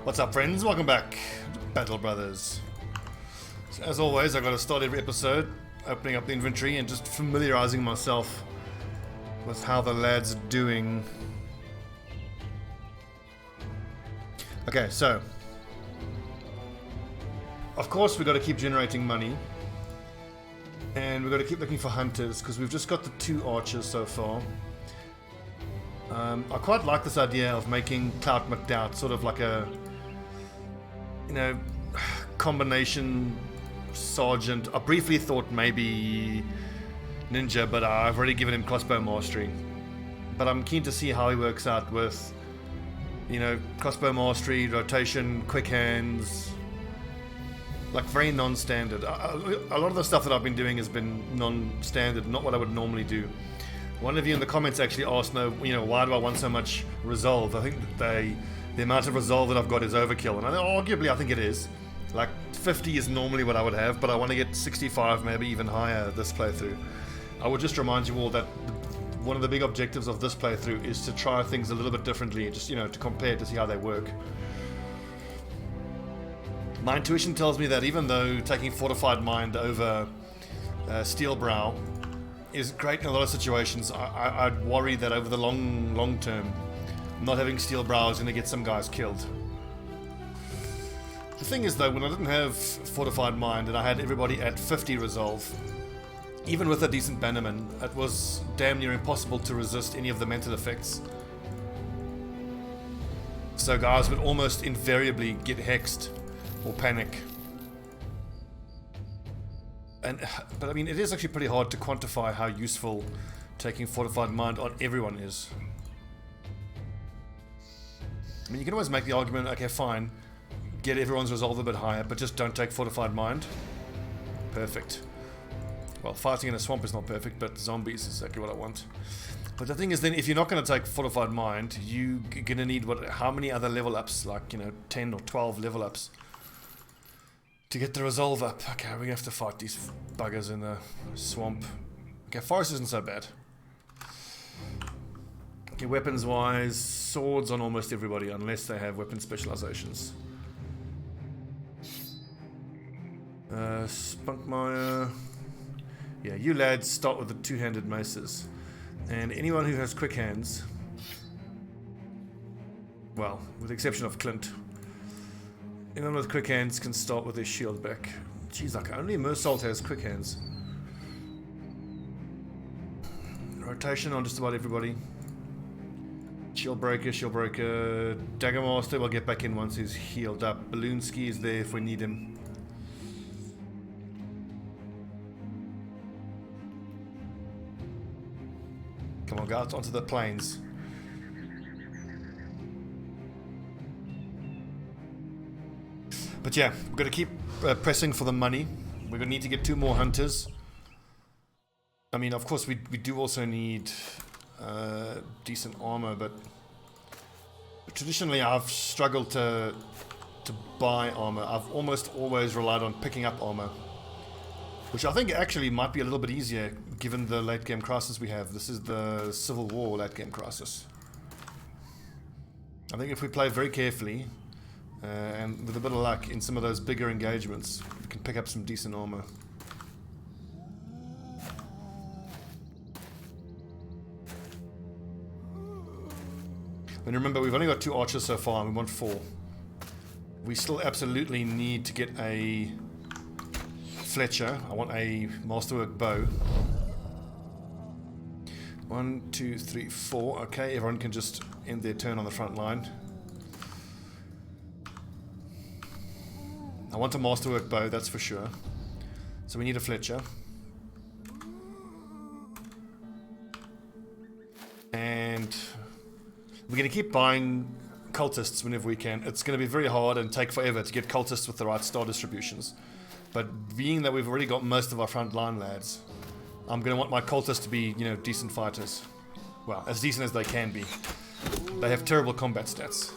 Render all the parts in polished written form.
What's up, friends? Welcome back to Battle Brothers. So as always, I've got to start every episode opening up the inventory and just familiarizing myself with how the lads are doing. Okay, so of course we've got to keep generating money, and we've got to keep looking for hunters because we've just got the 2 archers so far. I quite like this idea of making Clout McDowd sort of like a, you know, combination sergeant. I briefly thought maybe ninja, but I've already given him crossbow mastery. But I'm keen to see how he works out with, you know, crossbow mastery, rotation, quick hands, like very non-standard. A lot of the stuff that I've been doing has been non-standard, not what I would normally do. One of you in the comments actually asked, why do I want so much resolve? I think that the amount of resolve that I've got is overkill, and arguably I think it is. Like 50 is normally what I would have, but I want to get 65, maybe even higher this playthrough. I would just remind you all that one of the big objectives of this playthrough is to try things a little bit differently, just, to compare to see how they work. My intuition tells me that even though taking Fortified Mind over Steel Brow is great in a lot of situations, I'd worry that over the long term, not having Steel Brow is going to get some guys killed. The thing is though, when I didn't have Fortified Mind and I had everybody at 50 resolve, even with a decent bannerman, it was damn near impossible to resist any of the mental effects. So guys would almost invariably get hexed or panic. But I mean, it is actually pretty hard to quantify how useful taking Fortified Mind on everyone is. I mean, you can always make the argument, okay, fine, get everyone's resolve a bit higher, but just don't take Fortified Mind. Perfect. Well, fighting in a swamp is not perfect, but zombies is exactly what I want. But the thing is, then, if you're not going to take Fortified Mind, you're going to need, how many other level ups, like, 10 or 12 level ups to get the resolve up. Okay, we're going to have to fight these buggers in the swamp. Okay, forest isn't so bad. Okay, weapons wise, swords on almost everybody unless they have weapon specializations. Spunkmeyer. Yeah, you lads start with the 2-handed maces. And anyone who has quick hands, well, with the exception of Clint, anyone with quick hands can start with their shield back. Jeez, like only Mersault has quick hands. Rotation on just about everybody. Shield breaker. Dagger Master will get back in once he's healed up. Balloonski is there if we need him. Come on, go out onto the plains. But yeah, we're going to keep pressing for the money. We're going to need to get 2 more hunters. I mean, of course, we do also need decent armor, but traditionally I've struggled to buy armor. I've almost always relied on picking up armor, which I think actually might be a little bit easier given the late game crisis we have. This is the Civil War late game crisis. I think if we play very carefully and with a bit of luck in some of those bigger engagements, we can pick up some decent armor. And remember, we've only got 2 archers so far and we want 4. We still absolutely need to get a Fletcher. I want a masterwork bow. 1, 2, 3, 4. Okay, everyone can just end their turn on the front line. I want a masterwork bow, that's for sure. So we need a Fletcher. And we're going to keep buying cultists whenever we can. It's going to be very hard and take forever to get cultists with the right star distributions. But being that we've already got most of our front line lads, I'm going to want my cultists to be, decent fighters. Well, as decent as they can be. They have terrible combat stats.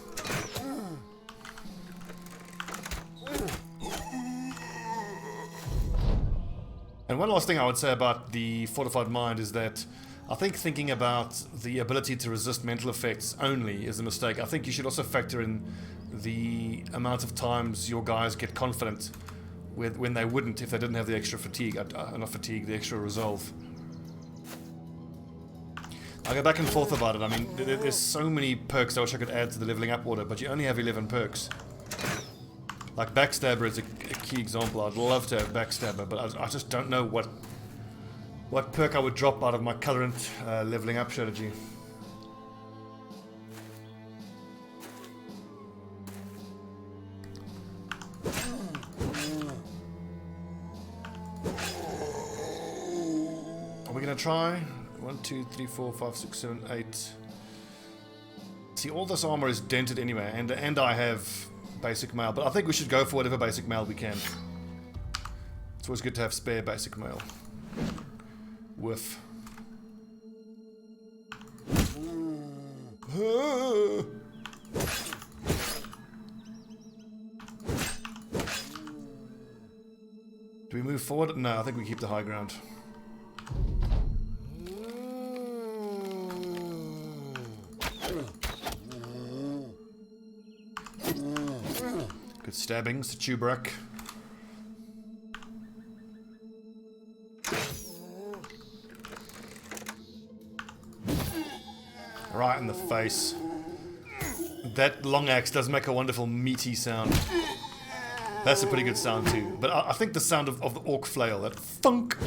And one last thing I would say about the Fortified Mind is that I think thinking about the ability to resist mental effects only is a mistake. I think you should also factor in the amount of times your guys get confident with when they wouldn't if they didn't have the extra fatigue, not fatigue, the extra resolve. I go back and forth about it. I mean, there's so many perks I wish I could add to the leveling up order, but you only have 11 perks. Like Backstabber is a key example. I'd love to have Backstabber, but I just don't know what perk I would drop out of my current leveling up strategy. Are we gonna try? 1, 2, 3, 4, 5, 6, 7, 8. See, all this armor is dented anyway, and I have basic mail, but I think we should go for whatever basic mail we can. It's always good to have spare basic mail. Woof. Do we move forward? No, I think we keep the high ground. Good stabbings to Chubrak. Right in the face. That long axe does make a wonderful meaty sound. That's a pretty good sound too. But I think the sound of the orc flail, that thunk,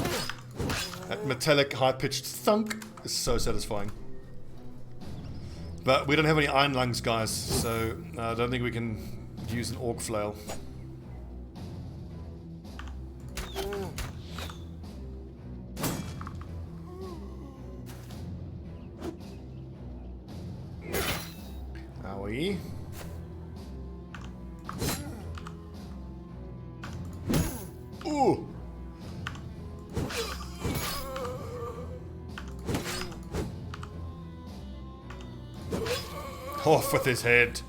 that metallic high-pitched thunk, is so satisfying. But we don't have any iron lungs, guys, so I don't think we can use an orc flail. Owie. Ooh! Off with his head.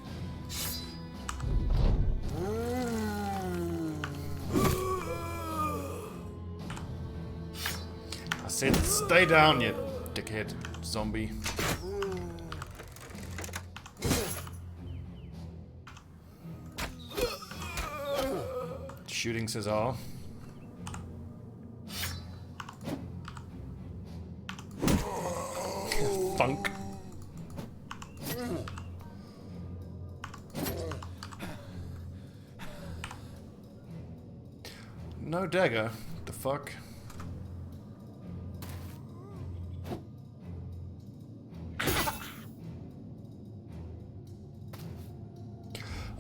I said stay down, you dickhead zombie. Shooting Cesar. Funk. No dagger. The fuck?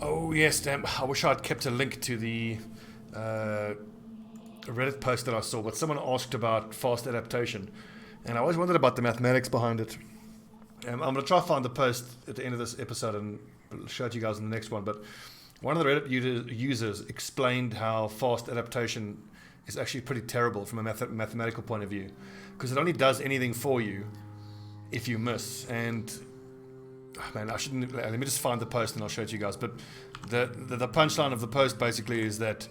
Oh yes, damn. I wish I'd kept a link to the Reddit post that I saw, but someone asked about fast adaptation, and I always wondered about the mathematics behind it. I'm going to try to find the post at the end of this episode and show it to you guys in the next one, but one of the Reddit users explained how fast adaptation is actually pretty terrible from a mathematical point of view, because it only does anything for you if you miss. And oh man, I shouldn't. Let me just find the post and I'll show it to you guys. But the punchline of the post basically is that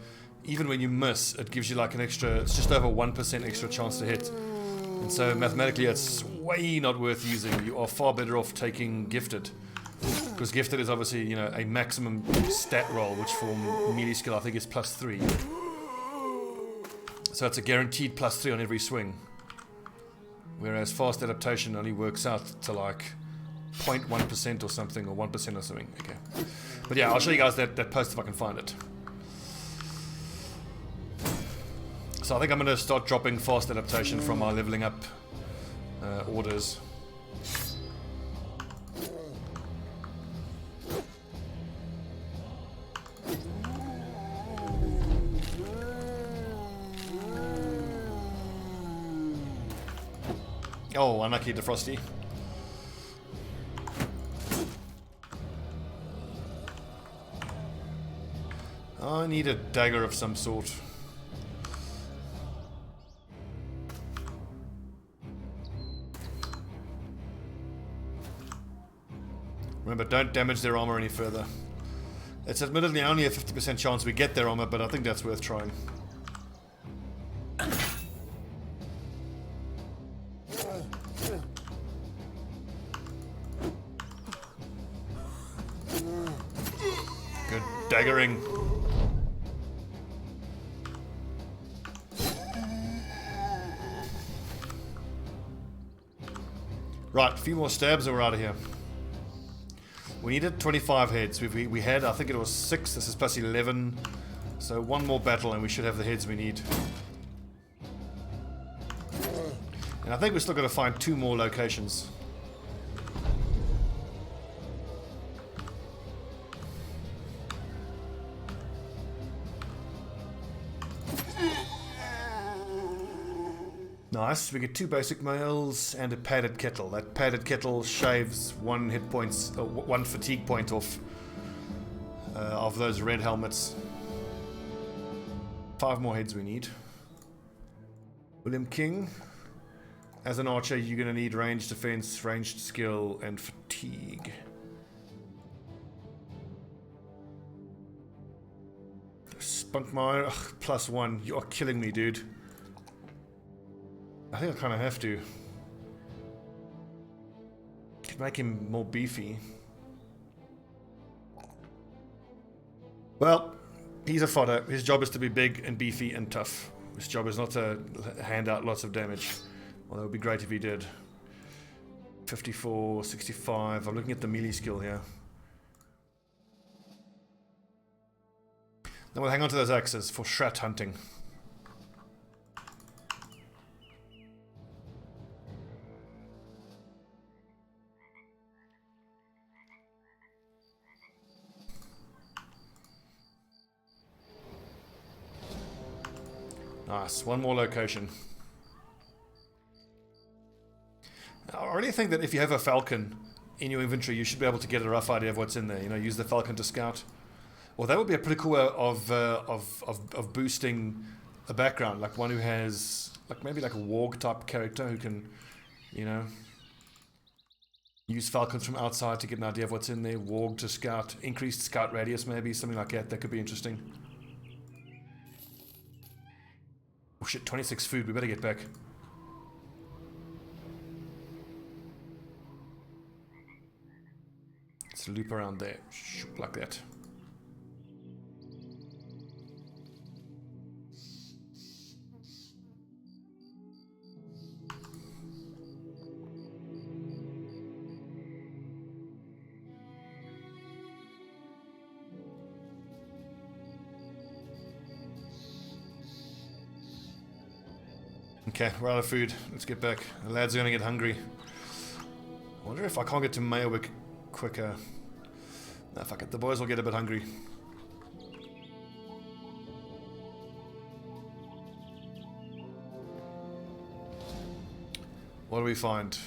even when you miss, it gives you like an extra. It's just over 1% extra chance to hit. And so mathematically, it's way not worth using. You are far better off taking gifted. Because gifted is obviously, you know, a maximum stat roll, which for melee skill I think is +3. So it's a guaranteed +3 on every swing. Whereas fast adaptation only works out to like 0.1% or something, or 1% or something. Okay. But yeah, I'll show you guys that post if I can find it. So I think I'm going to start dropping fast adaptation from my leveling up orders. Oh, unlucky defrosty. I need a dagger of some sort. Remember, don't damage their armor any further. It's admittedly only a 50% chance we get their armor, but I think that's worth trying. Good daggering. Right, a few more stabs and we're out of here. We needed 25 heads. We had, I think it was 6. This is plus 11. So one more battle and we should have the heads we need. And I think we're still going to find 2 more locations. Nice, we get 2 basic mails and a padded kettle. That padded kettle shaves 1 hit points, or 1 fatigue point off of those red helmets. 5 more heads we need. William King. As an archer, you're going to need ranged defense, ranged skill, and fatigue. Spunkmeyer, +1. You're killing me, dude. I think I kind of have to. Could make him more beefy. Well, he's a fodder. His job is to be big and beefy and tough. His job is not to hand out lots of damage. Well, that would be great if he did. 54, 65. I'm looking at the melee skill here. Then we'll hang on to those axes for shrat hunting. Nice, 1 more location. I really think that if you have a falcon in your inventory, you should be able to get a rough idea of what's in there. You know, use the falcon to scout. Well, that would be a pretty cool way of boosting a background, like one who has, like maybe like a warg type character who can, you know, use falcons from outside to get an idea of what's in there. Warg to scout, increased scout radius, maybe something like that. That could be interesting. Oh shit, 26 food, we better get back. Let's loop around there, shoop, like that. Okay, we're out of food. Let's get back. The lads are gonna get hungry. I wonder if I can't get to Mayowick quicker. Nah, fuck it. The boys will get a bit hungry. What do we find?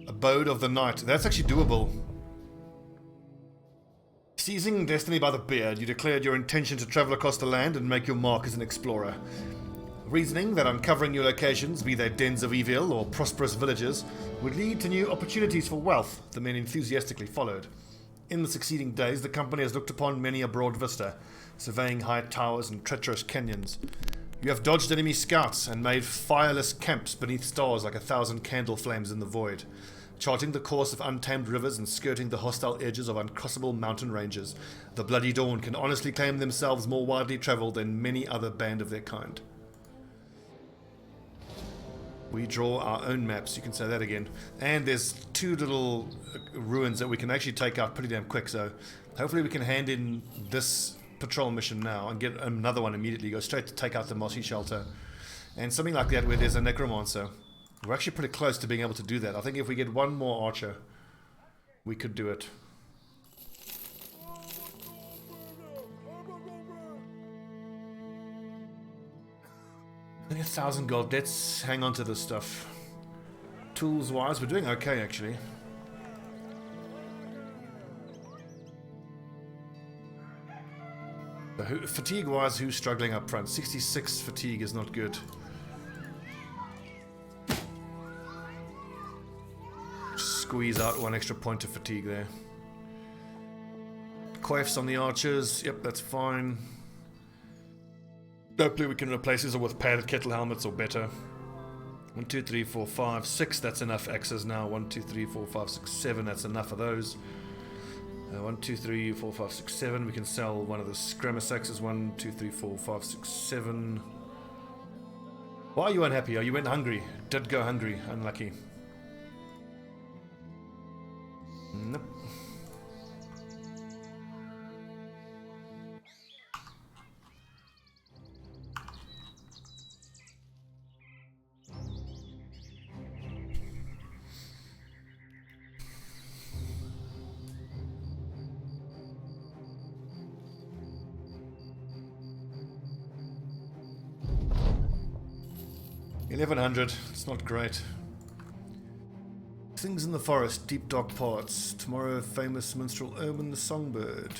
Abode of the Night. That's actually doable. Seizing destiny by the beard, you declared your intention to travel across the land and make your mark as an explorer. Reasoning that uncovering new locations, be they dens of evil or prosperous villages, would lead to new opportunities for wealth, the men enthusiastically followed. In the succeeding days, the company has looked upon many a broad vista, surveying high towers and treacherous canyons. You have dodged enemy scouts and made fireless camps beneath stars like 1,000 candle flames in the void, charting the course of untamed rivers and skirting the hostile edges of uncrossable mountain ranges. The Bloody Dawn can honestly claim themselves more widely travelled than many other band of their kind. We draw our own maps, you can say that again. And there's 2 little ruins that we can actually take out pretty damn quick, so hopefully we can hand in this patrol mission now and get another one immediately, go straight to take out the mossy shelter. And something like that where there's a necromancer. We're actually pretty close to being able to do that. I think if we get 1 more archer, we could do it. Only 1,000 gold. Let's hang on to this stuff. Tools wise, we're doing okay actually. Fatigue wise, who's struggling up front? 66 fatigue is not good. Squeeze out 1 extra point of fatigue there. Coifs on the archers. Yep, that's fine. Hopefully we can replace these with padded kettle helmets or better. 1, 2, 3, 4, 5, 6. That's enough axes now. 1, 2, 3, 4, 5, 6, 7. That's enough of those. 1, 2, 3, 4, 5, 6, 7. We can sell one of the Scramasaxes. 1, 2, 3, 4, 5, 6, 7. Why are you unhappy? Oh, you went hungry. Did go hungry. Unlucky. Nope. $1,100. It's not great. Things in the forest, deep dark parts. Tomorrow, famous minstrel Omen the Songbird.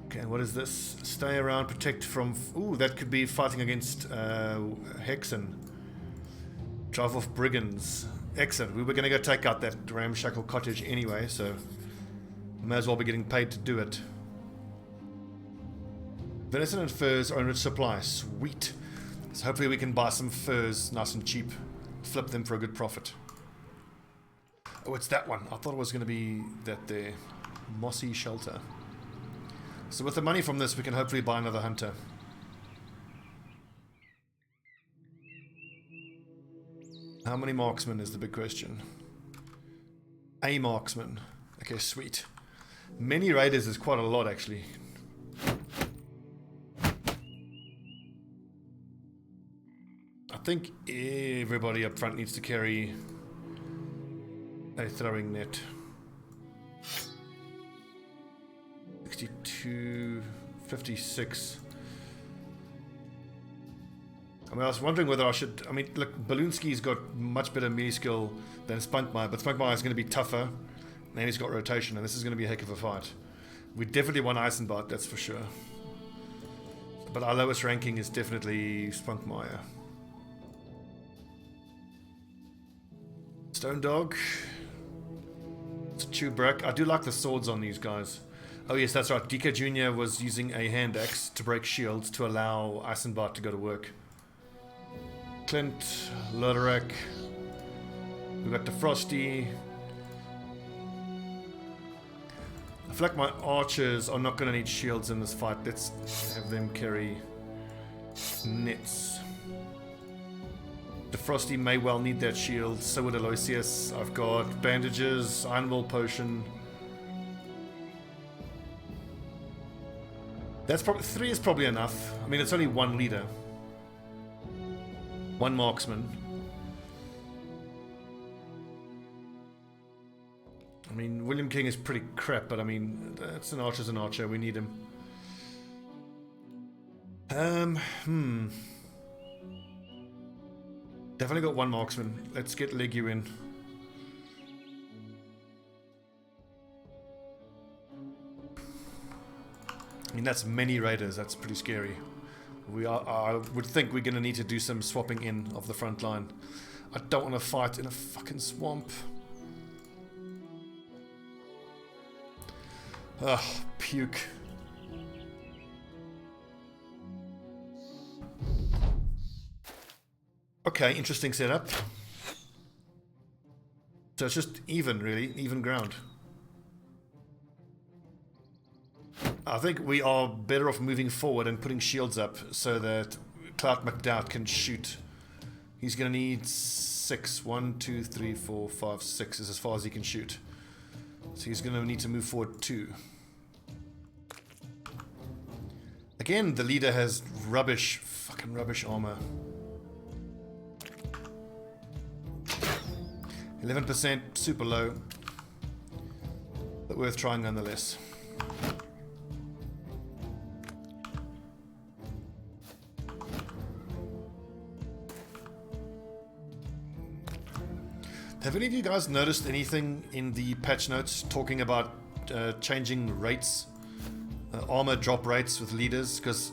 Okay, what is this? Stay around, protect from... Ooh, that could be fighting against Hexen. Drive off brigands. Excellent. We were going to go take out that ramshackle cottage anyway, so... May as well be getting paid to do it. Venison and furs are in rich supply. Sweet. So hopefully we can buy some furs nice and cheap. Flip them for a good profit. Oh, it's that one. I thought it was going to be that there. Mossy Shelter. So with the money from this, we can hopefully buy another hunter. How many marksmen is the big question? A marksman. Okay, sweet. Many raiders is quite a lot, actually. I think everybody up front needs to carry a throwing net. 62, 56. I mean, I was wondering whether I should... I mean, look, Balloonski's got much better melee skill than Spunkmeyer, but Spunkmeyer is going to be tougher, and he's got rotation, and this is going to be a heck of a fight. We definitely want Eisenbart, that's for sure. But our lowest ranking is definitely Spunkmeyer. Stone Dog. It's a Chewbrak. I do like the swords on these guys. Oh yes, that's right. DK Jr. was using a hand axe to break shields to allow Eisenbart to go to work. Clint, Loderak. We've got the Frosty. I feel like my archers are not going to need shields in this fight. Let's have them carry nets. The Frosty may well need that shield, so would Aloysius. I've got bandages, Iron Will Potion. That's probably 3 is probably enough. I mean, it's only one leader, one marksman. I mean, William King is pretty crap, but I mean, that's an archer's an archer. We need him. Definitely got one marksman. Let's get Leguin in. I mean, that's many raiders. That's pretty scary. I would think we're going to need to do some swapping in of the front line. I don't want to fight in a fucking swamp. Ugh, puke. Okay, interesting setup. So it's just even, really, even ground. I think we are better off moving forward and putting shields up so that Clout McDowd can shoot. He's going to need 6. 1, 2, 3, 4, 5, 6 is as far as he can shoot. So he's going to need to move forward 2. Again, the leader has rubbish, fucking rubbish armor. 11%, super low, but worth trying nonetheless. Have any of you guys noticed anything in the patch notes talking about changing rates, armor drop rates with leaders? Because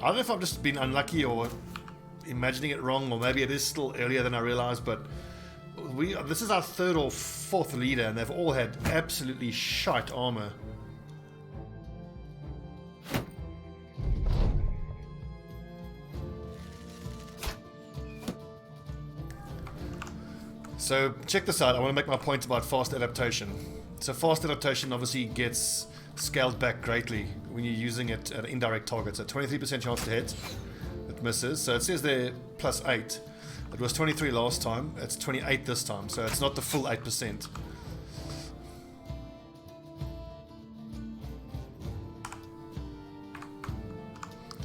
I don't know if I've just been unlucky or imagining it wrong, or maybe it is still earlier than I realized, but this is our 3rd or 4th leader, and they've all had absolutely shite armor. So check this out. I want to make my point about fast adaptation. So fast adaptation obviously gets scaled back greatly when you're using it at indirect targets. A 23% chance to hit. It misses. So it says there +8. It was 23 last time. It's 28 this time. So it's not the full 8%.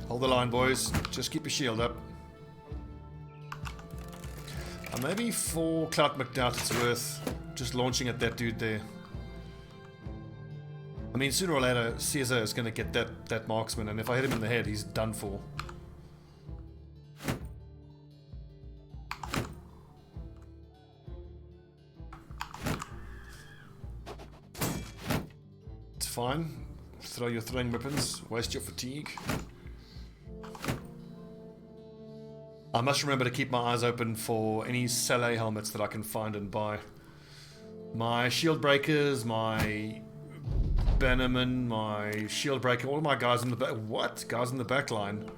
Hold the line, boys. Just keep your shield up. Maybe for Clout McDowd it's worth just launching at that dude there. I mean, sooner or later, CSO is going to get that marksman, and if I hit him in the head, he's done for. It's fine. Throw your throwing weapons. Waste your fatigue. I must remember to keep my eyes open for any Saleh helmets that I can find and buy. My shield breakers, my Bannerman, my shield breaker, all of my guys in the back. What? Guys in the back line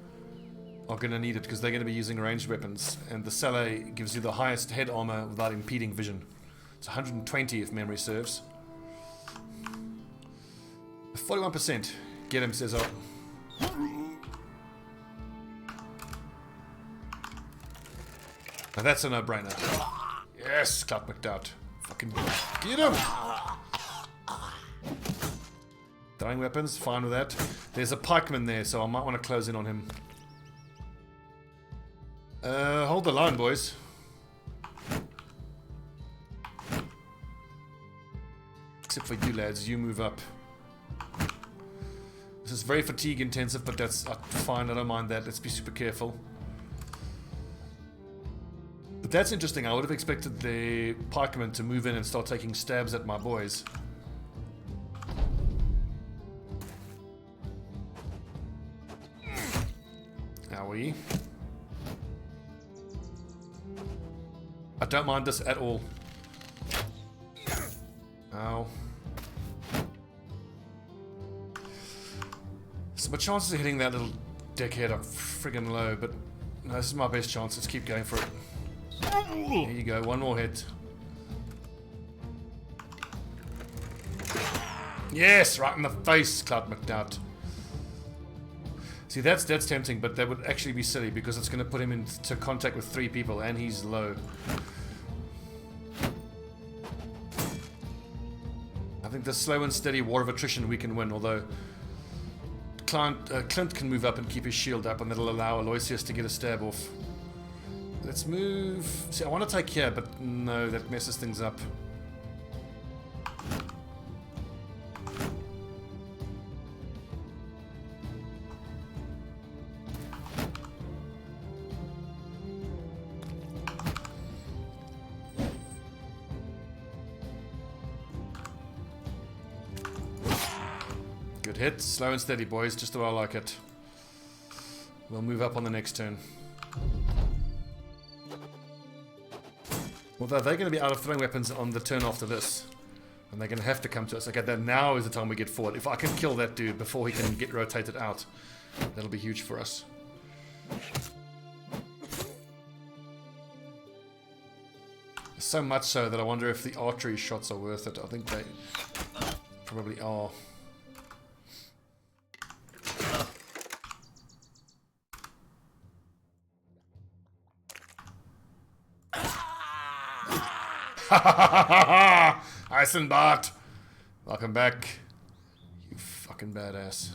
are going to need it because they're going to be using ranged weapons. And the Saleh gives you the highest head armor without impeding vision. It's 120 if memory serves. 41%. Get him, Cesar. Now that's a no-brainer. Yes, Clout McDowd. Fucking get him! Throwing weapons, fine with that. There's a pikeman there, so I might want to close in on him. Hold the line, boys. Except for you lads, you move up. This is very fatigue intensive, but that's fine, I don't mind that. Let's be super careful. But that's interesting. I would have expected the pikemen to move in and start taking stabs at my boys. Owie. I don't mind this at all. Ow. So my chances of hitting that little dickhead are friggin' low, but no, this is my best chance. Let's keep going for it. There you go, one more hit. Yes, right in the face, Clout McDowd. See, that's tempting, but that would actually be silly because it's going to put him into contact with 3 people and he's low. I think the slow and steady war of attrition we can win, although Clint can move up and keep his shield up, and that'll allow Aloysius to get a stab off. Let's move. See, I want to take here, but no, that messes things up. Good hit. Slow and steady, boys. Just the way I like it. We'll move up on the next turn. Although they're going to be out of throwing weapons on the turn after this. And they're going to have to come to us. Okay, then now is the time we get forward. If I can kill that dude before he can get rotated out, that'll be huge for us. So much so that I wonder if the archery shots are worth it. I think they probably are. Eisenbart! Welcome back. You fucking badass.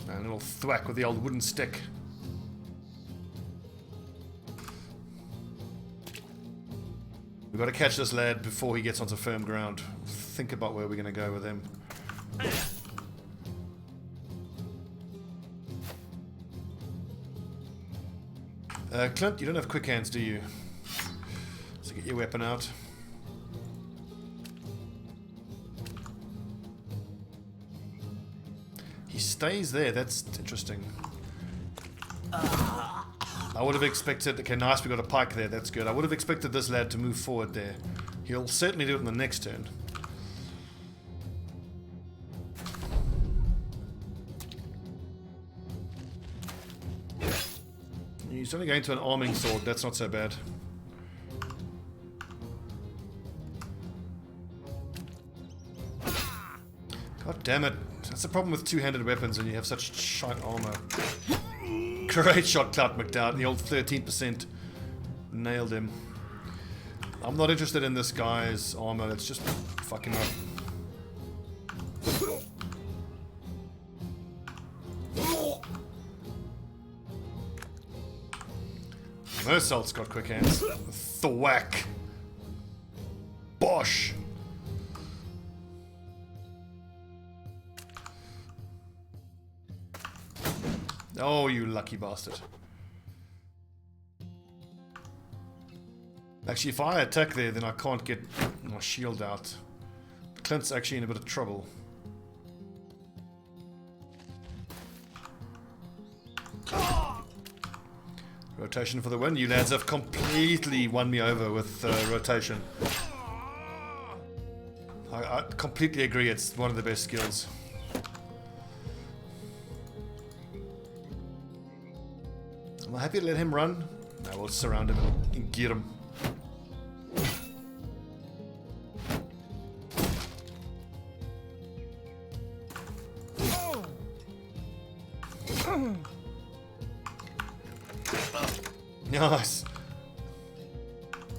And a little thwack with the old wooden stick. We've got to catch this lad before he gets onto firm ground. Think about where we're going to go with him. Clint, you don't have quick hands, do you? So get your weapon out. He stays there, that's interesting. I would have expected... Okay, nice, we got a pike there, that's good. I would have expected this lad to move forward there. He'll certainly do it in the next turn. He's only going to an arming sword, that's not so bad. God damn it. That's the problem with two-handed weapons when you have such shite armor. Great shot, Clout McDowd. The old 13% nailed him. I'm not interested in this guy's armor. Let's just fuck him up. Mersalt's got quick hands. Thwack. Bosh. Oh, you lucky bastard. Actually, if I attack there, then I can't get my shield out. Clint's actually in a bit of trouble. Rotation for the win. You lads have completely won me over with rotation. I completely agree, it's one of the best skills. Am I happy to let him run? I will surround him and get him. Nice.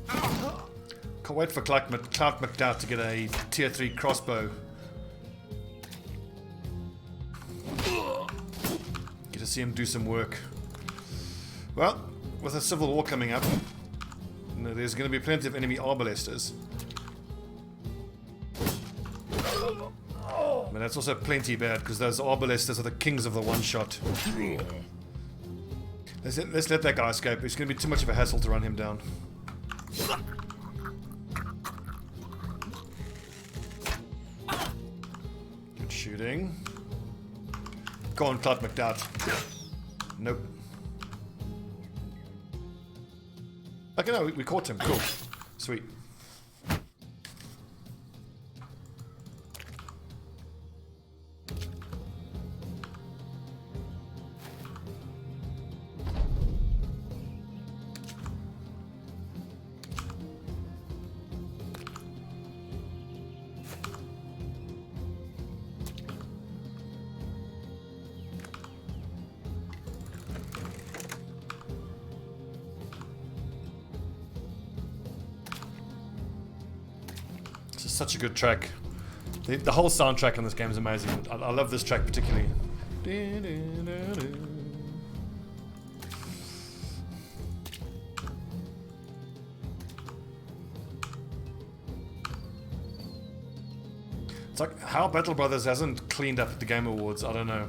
Can't wait for Clout McDowd to get a tier 3 crossbow. Get to see him do some work. Well, with a civil war coming up, there's going to be plenty of enemy arbalesters. But that's also plenty bad, because those arbalesters are the kings of the one-shot. Let's let that guy escape. It's going to be too much of a hassle to run him down. Good shooting. Go on, Clout McDowd. Nope. Okay, no, we caught him. Cool. Sweet. Such a good track. The whole soundtrack on this game is amazing. I love this track particularly. It's like how Battle Brothers hasn't cleaned up the Game Awards. I don't know.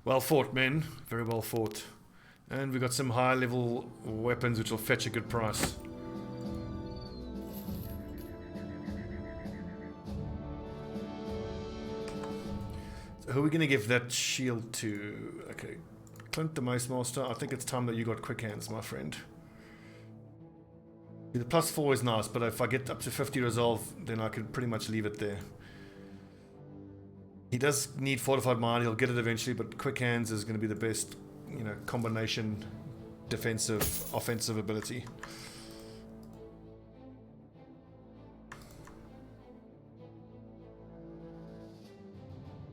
Well fought, men. Very well fought. And we got some high level weapons which will fetch a good price. So who are we going to give that shield to? Okay. Clint the Mace Master. I think it's time that you got quick hands, my friend. The +4 is nice, but if I get up to 50 resolve, then I can pretty much leave it there. He does need fortified mind, he'll get it eventually, but quick hands is going to be the best, you know, combination defensive, offensive ability.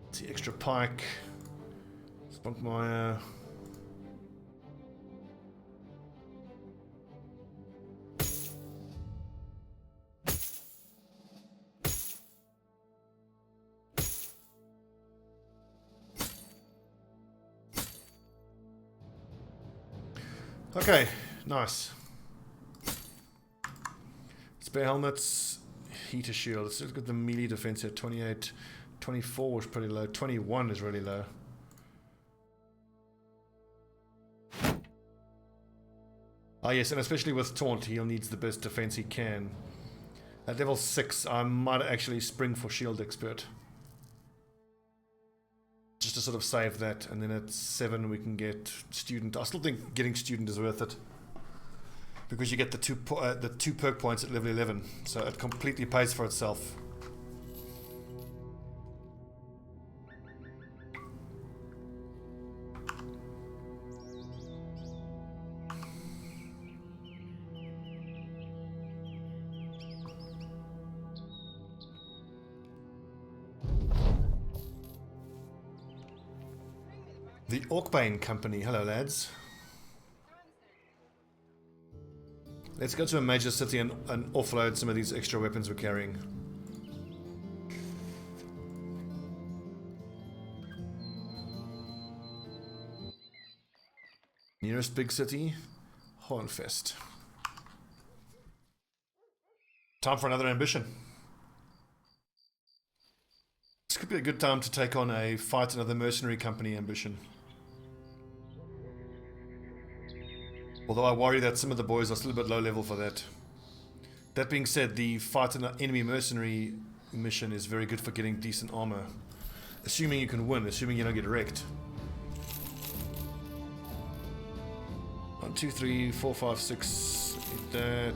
Let's see, extra pike, Spunkmeyer. Okay, nice. Spare helmets, heater shield. Let's look at the melee defense here. 28, 24 was pretty low. 21 is really low. Ah yes, and especially with taunt, he'll needs the best defense he can. At level 6, I might actually spring for shield expert. just to sort of save that, and then at 7 we can get student. I still think getting student is worth it because you get the two perk points at level 11, so it completely pays for itself. The Orkbane Company. Hello, lads. Let's go to a major city and offload some of these extra weapons we're carrying. Nearest big city, Hornfest. Time for another ambition. This could be a good time to take on a fight another mercenary company ambition. Although I worry that some of the boys are still a bit low level for that. That being said, the fight an enemy mercenary mission is very good for getting decent armor. Assuming you can win, assuming you don't get wrecked. 1, 2, 3, 4, 5, 6. Hit that.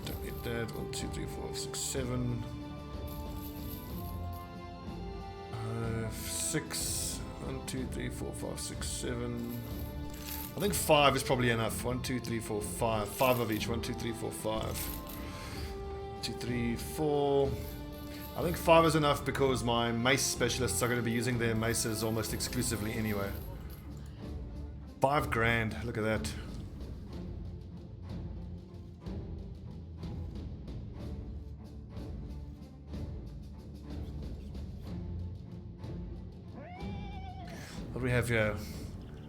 Don't hit that. 1, 2, 3, 4, 5, 6, 7. 6. 1, 2, 3, 4, 5, 6, 7. I think 5 is probably enough. 1, 2, 3, 4, 5. 5 of each. 1, 2, 3, 4, 5. 2, 3, 4. I think 5 is enough because my mace specialists are going to be using their maces almost exclusively anyway. 5 grand. Look at that. What do we have here?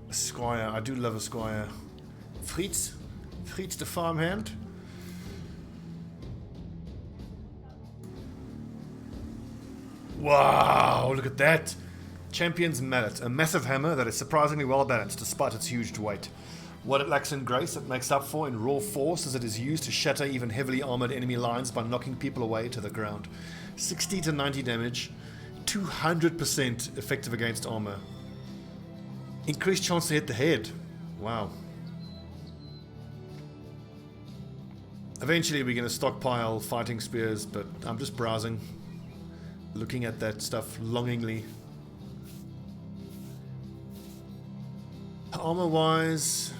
A squire. I do love a squire. Fritz. Fritz the farmhand. Wow, look at that. Champion's mallet. A massive hammer that is surprisingly well balanced despite its huge weight. What it lacks in grace, it makes up for in raw force as it is used to shatter even heavily armored enemy lines by knocking people away to the ground. 60 to 90 damage. 200% effective against armor. Increased chance to hit the head. Wow. Eventually we're going to stockpile fighting spears, but I'm just browsing. Looking at that stuff longingly. Armor wise,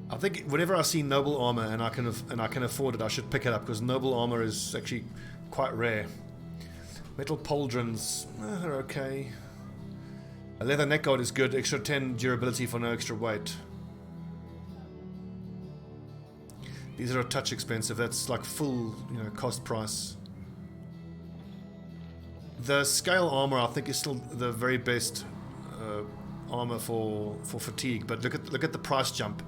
I think whenever I see noble armor and I can afford it, I should pick it up because noble armor is actually quite rare. Metal pauldrons, they're okay. A leather neckguard is good, extra 10 durability for no extra weight. These are a touch expensive, that's like full, cost price. The scale armor I think is still the very best armor for fatigue, but look at the price jump.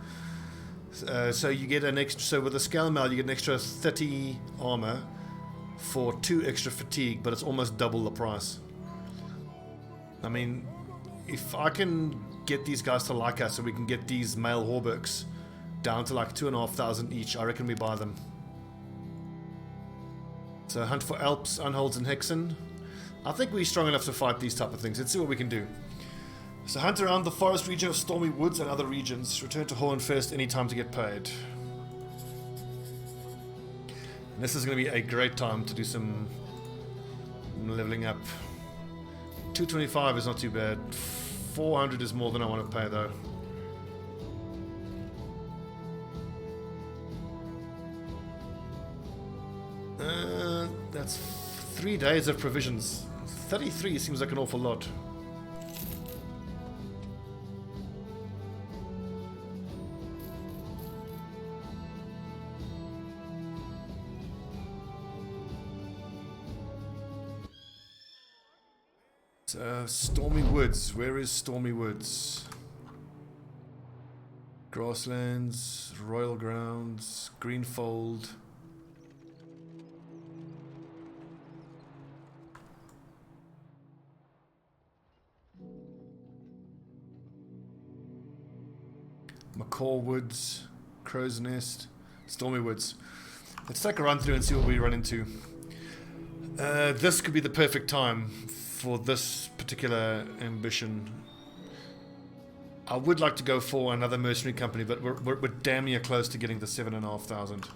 So you get an extra, so with the scale mail you get an extra 30 armor for 2 extra fatigue, but it's almost double the price. I mean, if I can get these guys to like us so we can get these male Horbergs down to like 2,500 each, I reckon we buy them. So hunt for Alps, Unholds and Hexen. I think we're strong enough to fight these type of things. Let's see what we can do. So hunt around the forest region of Stormy Woods and other regions. Return to Hornfest anytime to get paid. And this is going to be a great time to do some leveling up. 225 is not too bad. 400 is more than I want to pay though. That's 3 days of provisions. 33 seems like an awful lot. Stormy Woods. Where is Stormy Woods? Grasslands, Royal Grounds, Greenfold. McCaw Woods, Crow's Nest, Stormy Woods. Let's take a run through and see what we run into. This could be the perfect time. for this particular ambition. I would like to go for another mercenary company, but we're damn near close to getting the 7,500.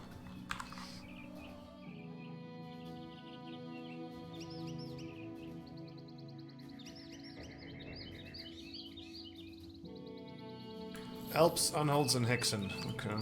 Alps, Unholds, and Hexen. Okay.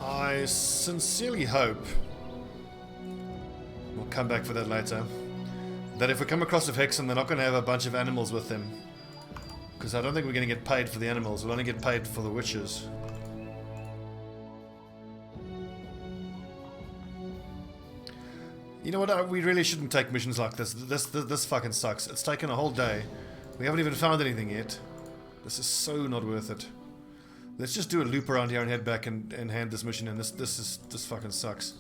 I sincerely hope, we'll come back for that later, that if we come across with Hexen, they're not going to have a bunch of animals with them. Because I don't think we're going to get paid for the animals, we'll only get paid for the witches. You know what, we really shouldn't take missions like this. This fucking sucks. It's taken a whole day. We haven't even found anything yet. This is so not worth it. Let's just do a loop around here and head back and hand this mission in. This fucking sucks.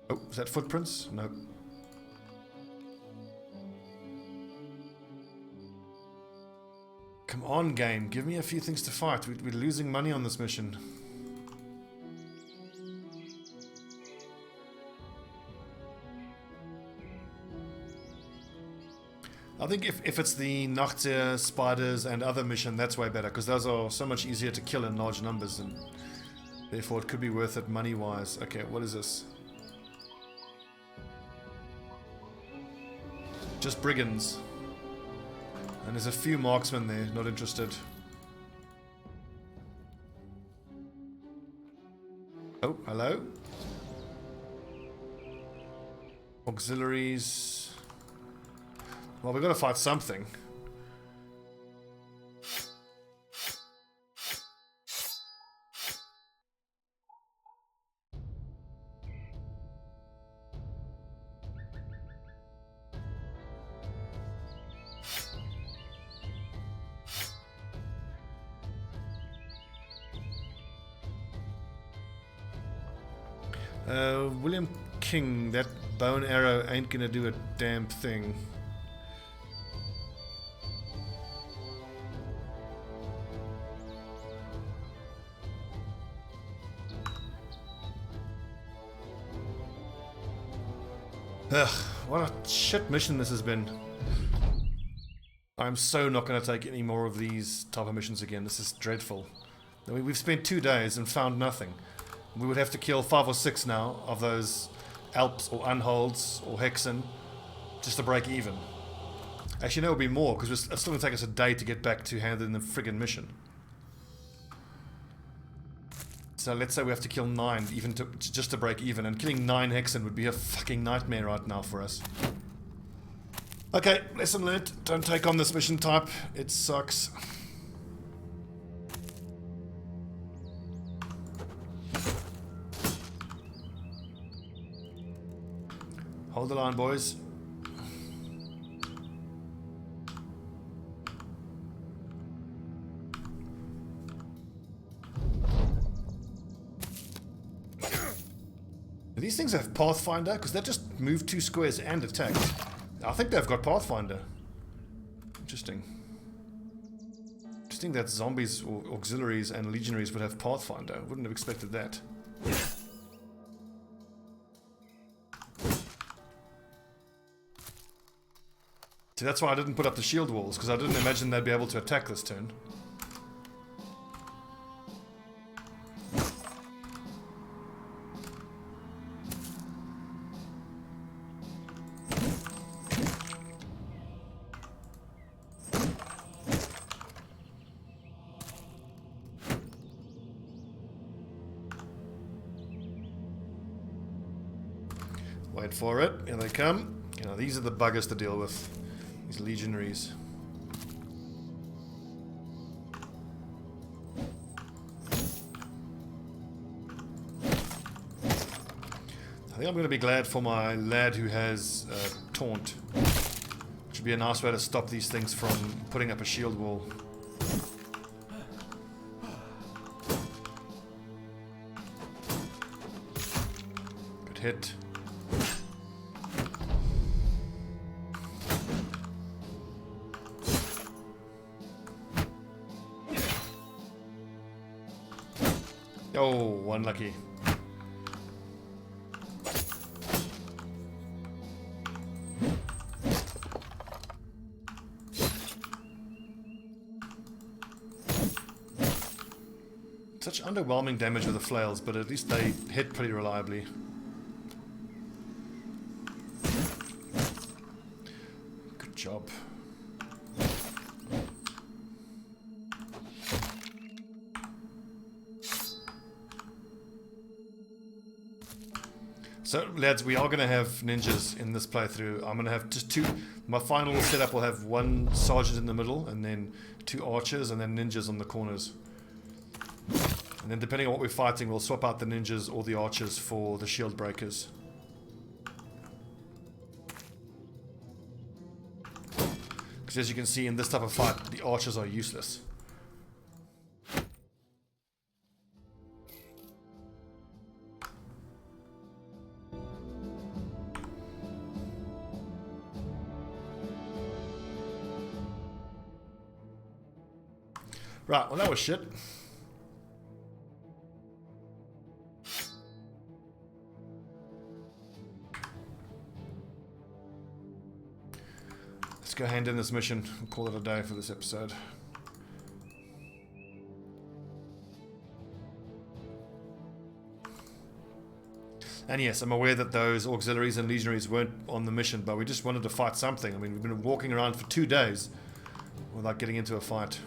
Oh, is that footprints? No. Come on, game. Give me a few things to fight. We're losing money on this mission. I think if it's the Nachtseer, spiders, and other mission, that's way better, because those are so much easier to kill in large numbers, and therefore it could be worth it money-wise. Okay, what is this? Just brigands. And there's a few marksmen there, not interested. Oh, hello? Auxiliaries. Well, we've got to fight something. William King, that bow and arrow ain't gonna do a damn thing. Ugh, what a shit mission this has been. I'm so not going to take any more of these type of missions again. This is dreadful. I mean, we've spent 2 days and found nothing. We would have to kill 5 or 6 now of those Alps or Unholds or Hexen just to break even. Actually, no, it would be more, because it's still going to take us a day to get back to handling the friggin' mission. So let's say we have to kill 9 even just to break even, and killing 9 Hexen would be a fucking nightmare right now for us. Okay, lesson learned. Don't take on this mission type. It sucks. Hold the line, boys. Do these things have Pathfinder? Because they just move 2 squares and attack. I think they've got Pathfinder. Interesting. Interesting that zombies or auxiliaries and legionaries would have Pathfinder. Wouldn't have expected that. See, that's why I didn't put up the shield walls, because I didn't imagine they'd be able to attack this turn. Wait for it. Here they come. You know, these are the buggers to deal with. These legionaries. I think I'm going to be glad for my lad who has taunt. Which would be a nice way to stop these things from putting up a shield wall. Good hit. Oh, unlucky. Such underwhelming damage with the flails, but at least they hit pretty reliably. Good job. So, lads, we are going to have ninjas in this playthrough. I'm going to have just two. My final setup will have one sergeant in the middle, and then two archers, and then ninjas on the corners. And then depending on what we're fighting, we'll swap out the ninjas or the archers for the shield breakers. Because as you can see in this type of fight, the archers are useless. Right, well that was shit. Let's go hand in this mission and call it a day for this episode. And yes, I'm aware that those auxiliaries and legionaries weren't on the mission, but we just wanted to fight something. I mean, we've been walking around for 2 days without getting into a fight.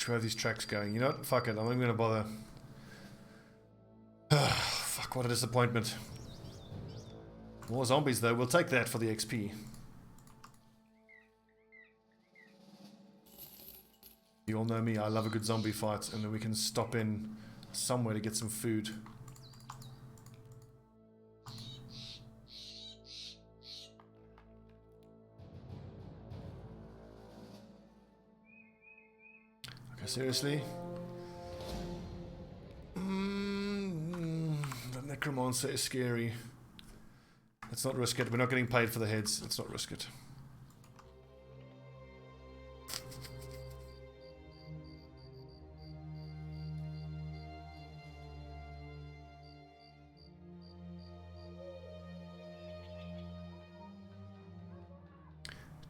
Where are these tracks going? You know what? Fuck it. I'm not even going to bother. Fuck, what a disappointment. More zombies though. We'll take that for the XP. You all know me. I love a good zombie fight. And then we can stop in somewhere to get some food. Seriously? The necromancer is scary. Let's not risk it. We're not getting paid for the heads. Let's not risk it.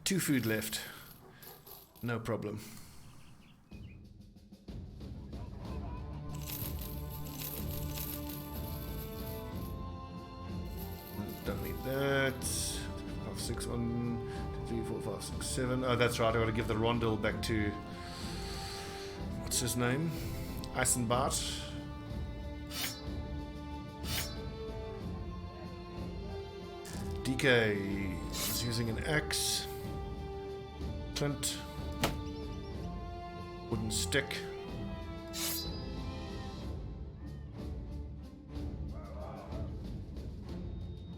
Two food left. No problem. Don't need that. 5, 6, 1, 2, 3, 4, 5, 6, 7. Oh, that's right. I got to give the rondel back to. What's his name? Eisenbart. DK is using an axe. Clint. Wooden stick.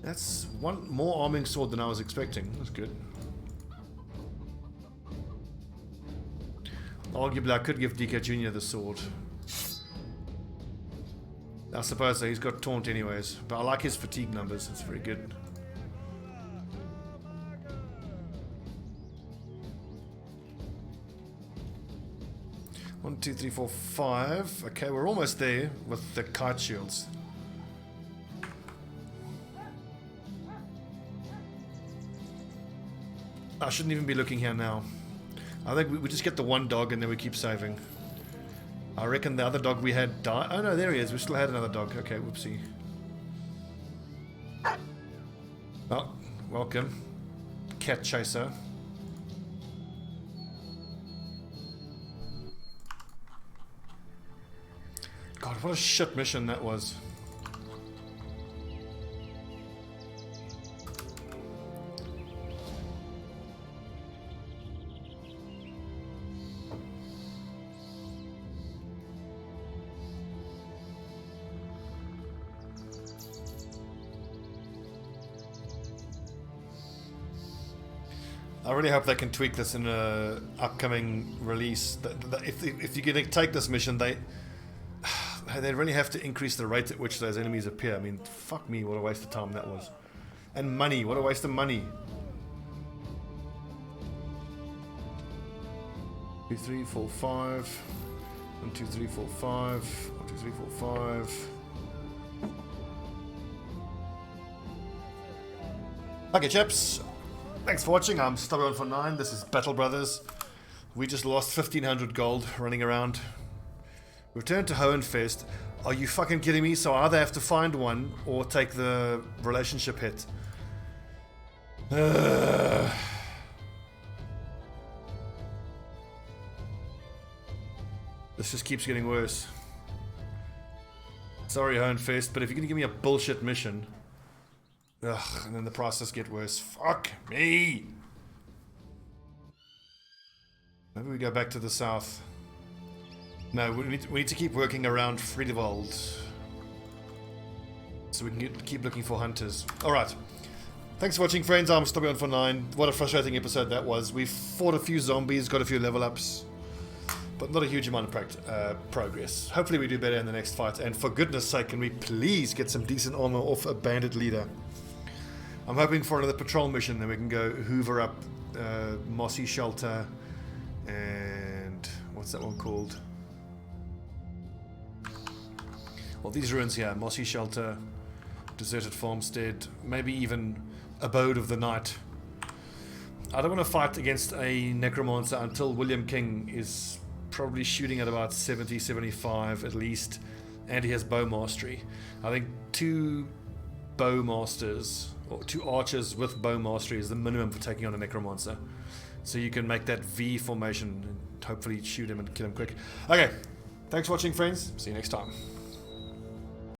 That's one more arming sword than I was expecting. That's good. Arguably, I could give DK Jr. the sword. I suppose so. He's got taunt anyways. But I like his fatigue numbers. It's very good. One, two, three, four, 5. Okay, we're almost there with the kite shields. I shouldn't even be looking here now. I think we just get the one dog and then we keep saving. I reckon the other dog we had died. Oh no, there he is. We still had another dog. Okay, whoopsie. Oh, welcome. Cat chaser. God, what a shit mission that was. I really hope they can tweak this in a upcoming release. If you're going to take this mission, they really have to increase the rate at which those enemies appear. I mean, fuck me, what a waste of time that was. And money, what a waste of money. 2, 3, 4, 5. 1, 2, 3, 4, 5. 1, 2, 3, 4, 5. Okay, chaps. Thanks for watching. I'm Stobbie149. This is Battle Brothers. We just lost 1,500 gold running around. Return to Hohenfest. Are you fucking kidding me? So I either have to find one or take the relationship hit. This just keeps getting worse. Sorry, Hohenfest, but if you're gonna give me a bullshit mission, ugh, and then the process get worse. Fuck me. Maybe we go back to the south. No, we need to keep working around Friedewald, so we can keep looking for hunters. All right. Thanks for watching, friends. I'm Stobbie149. What a frustrating episode that was. We fought a few zombies, got a few level ups, but not a huge amount of progress. Hopefully we do better in the next fight. And for goodness sake, can we please get some decent armor off a bandit leader? I'm hoping for another patrol mission, then we can go hoover up Mossy Shelter and what's that one called? Well, these ruins here, Mossy Shelter, Deserted Farmstead, maybe even Abode of the Night. I don't want to fight against a necromancer until William King is probably shooting at about 70, 75 at least, and he has bow mastery. I think 2 bow masters, or 2 archers with bow mastery is the minimum for taking on a necromancer. So you can make that V formation and hopefully shoot him and kill him quick. Okay, thanks for watching, friends. See you next time.